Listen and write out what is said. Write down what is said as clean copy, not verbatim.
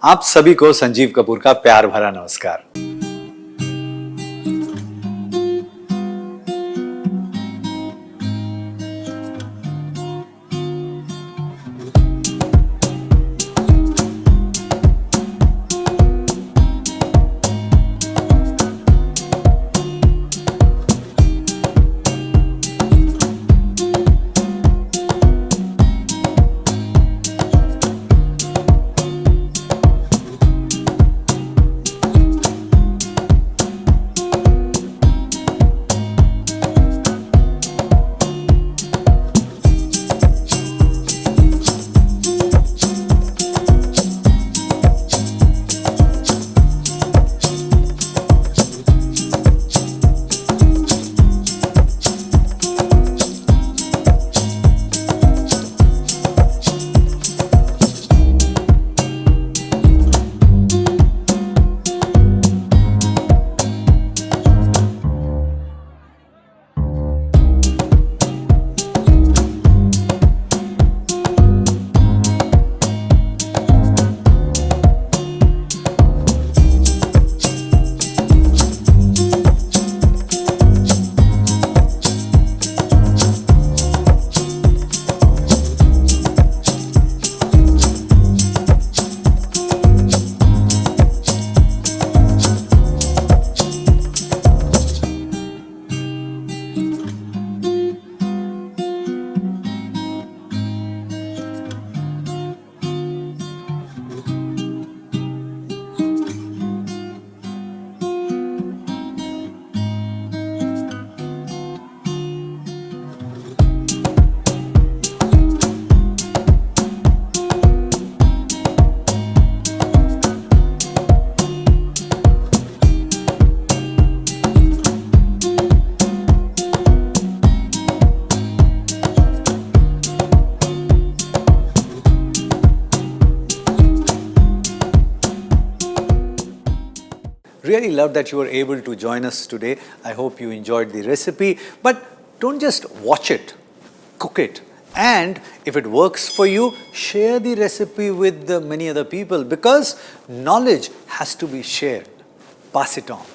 आप सभी को संजीव कपूर का प्यार भरा नमस्कार। Really love that you were able to join us today. I hope you enjoyed the recipe. But don't just watch it, cook it. And if it works for you, share the recipe with many other people because knowledge has to be shared. Pass it on.